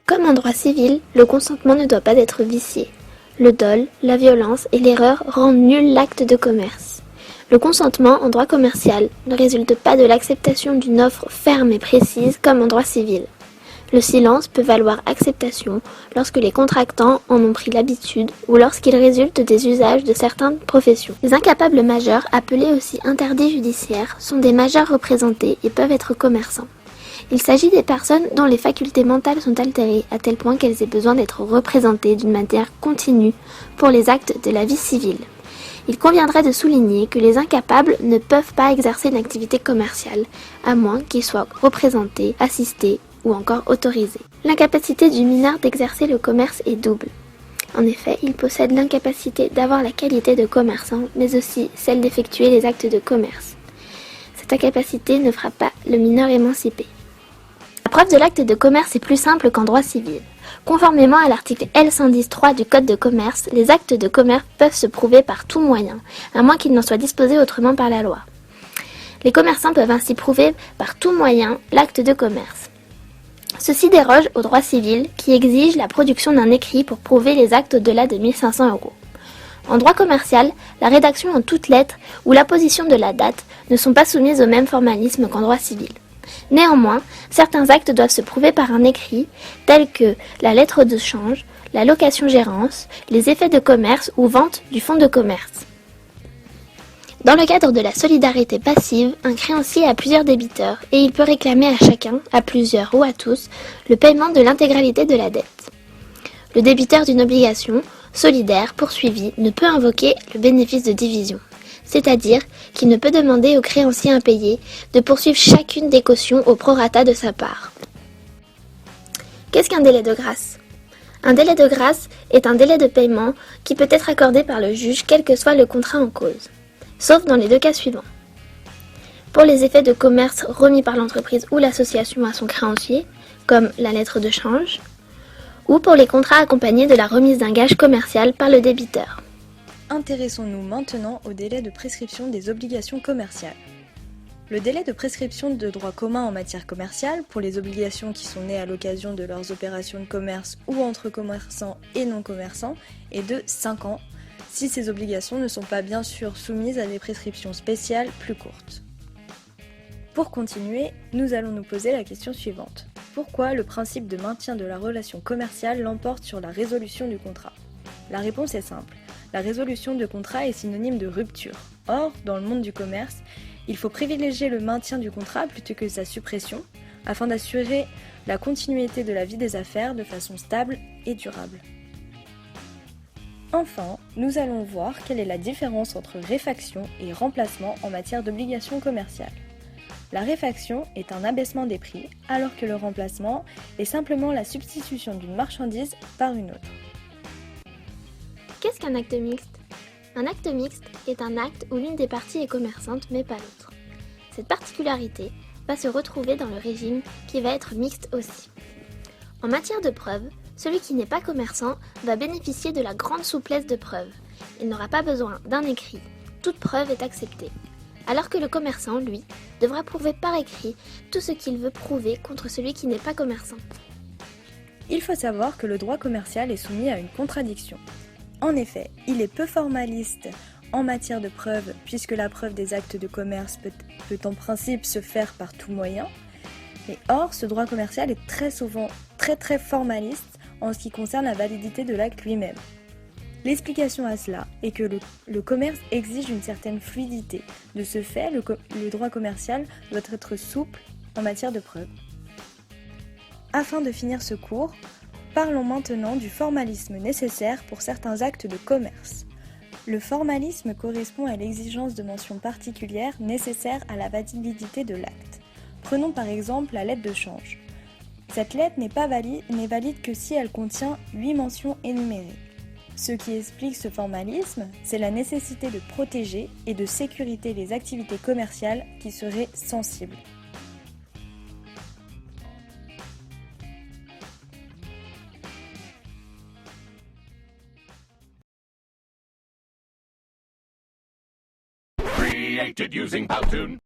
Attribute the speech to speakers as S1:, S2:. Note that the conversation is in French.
S1: Comme en droit civil, le consentement ne doit pas être vicié. Le dol, la violence et l'erreur rendent nul l'acte de commerce. Le consentement en droit commercial ne résulte pas de l'acceptation d'une offre ferme et précise comme en droit civil. Le silence peut valoir acceptation lorsque les contractants en ont pris l'habitude ou lorsqu'il résulte des usages de certaines professions. Les incapables majeurs, appelés aussi interdits judiciaires, sont des majeurs représentés et peuvent être commerçants. Il s'agit des personnes dont les facultés mentales sont altérées à tel point qu'elles aient besoin d'être représentées d'une manière continue pour les actes de la vie civile. Il conviendrait de souligner que les incapables ne peuvent pas exercer une activité commerciale, à moins qu'ils soient représentés, assistés ou encore autorisés. L'incapacité du mineur d'exercer le commerce est double. En effet, il possède l'incapacité d'avoir la qualité de commerçant, mais aussi celle d'effectuer les actes de commerce. Cette incapacité ne fera pas le mineur émancipé. La preuve de l'acte de commerce est plus simple qu'en droit civil. Conformément à l'article L110.3 du Code de commerce, les actes de commerce peuvent se prouver par tout moyen, à moins qu'ils n'en soient disposés autrement par la loi. Les commerçants peuvent ainsi prouver par tout moyen l'acte de commerce. Ceci déroge au droit civil qui exige la production d'un écrit pour prouver les actes au-delà de 1 500 €. En droit commercial, la rédaction en toutes lettres ou l'apposition de la date ne sont pas soumises au même formalisme qu'en droit civil. Néanmoins, certains actes doivent se prouver par un écrit, tels que la lettre de change, la location-gérance, les effets de commerce ou vente du fonds de commerce. Dans le cadre de la solidarité passive, un créancier a plusieurs débiteurs et il peut réclamer à chacun, à plusieurs ou à tous, le paiement de l'intégralité de la dette. Le débiteur d'une obligation solidaire poursuivie ne peut invoquer le bénéfice de division, c'est-à-dire qu'il ne peut demander au créancier impayé de poursuivre chacune des cautions au prorata de sa part. Qu'est-ce qu'un délai de grâce ? Un délai de grâce est un délai de paiement qui peut être accordé par le juge quel que soit le contrat en cause, sauf dans les deux cas suivants. Pour les effets de commerce remis par l'entreprise ou l'association à son créancier, comme la lettre de change, ou pour les contrats accompagnés de la remise d'un gage commercial par le débiteur.
S2: Intéressons-nous maintenant au délai de prescription des obligations commerciales. Le délai de prescription de droit commun en matière commerciale pour les obligations qui sont nées à l'occasion de leurs opérations de commerce ou entre commerçants et non-commerçants est de 5 ans, si ces obligations ne sont pas bien sûr soumises à des prescriptions spéciales plus courtes. Pour continuer, nous allons nous poser la question suivante. Pourquoi le principe de maintien de la relation commerciale l'emporte sur la résolution du contrat ? La réponse est simple. La résolution de contrat est synonyme de rupture. Or, dans le monde du commerce, il faut privilégier le maintien du contrat plutôt que sa suppression, afin d'assurer la continuité de la vie des affaires de façon stable et durable. Enfin, nous allons voir quelle est la différence entre réfaction et remplacement en matière d'obligations commerciales. La réfaction est un abaissement des prix, alors que le remplacement est simplement la substitution d'une marchandise par une autre.
S1: Qu'est-ce qu'un acte mixte ? Un acte mixte est un acte où l'une des parties est commerçante mais pas l'autre. Cette particularité va se retrouver dans le régime qui va être mixte aussi. En matière de preuve, celui qui n'est pas commerçant va bénéficier de la grande souplesse de preuve. Il n'aura pas besoin d'un écrit. Toute preuve est acceptée. Alors que le commerçant, lui, devra prouver par écrit tout ce qu'il veut prouver contre celui qui n'est pas commerçant.
S2: Il faut savoir que le droit commercial est soumis à une contradiction. En effet, il est peu formaliste en matière de preuve, puisque la preuve des actes de commerce peut en principe se faire par tout moyen. Mais or, ce droit commercial est très souvent très formaliste en ce qui concerne la validité de l'acte lui-même. L'explication à cela est que le commerce exige une certaine fluidité. De ce fait, le droit commercial doit être souple en matière de preuve. Afin de finir ce cours, parlons maintenant du formalisme nécessaire pour certains actes de commerce. Le formalisme correspond à l'exigence de mentions particulières nécessaires à la validité de l'acte. Prenons par exemple la lettre de change. Cette lettre n'est valide que si elle contient 8 mentions énumérées. Ce qui explique ce formalisme, c'est la nécessité de protéger et de sécuriser les activités commerciales qui seraient sensibles.
S3: Created using Powtoon.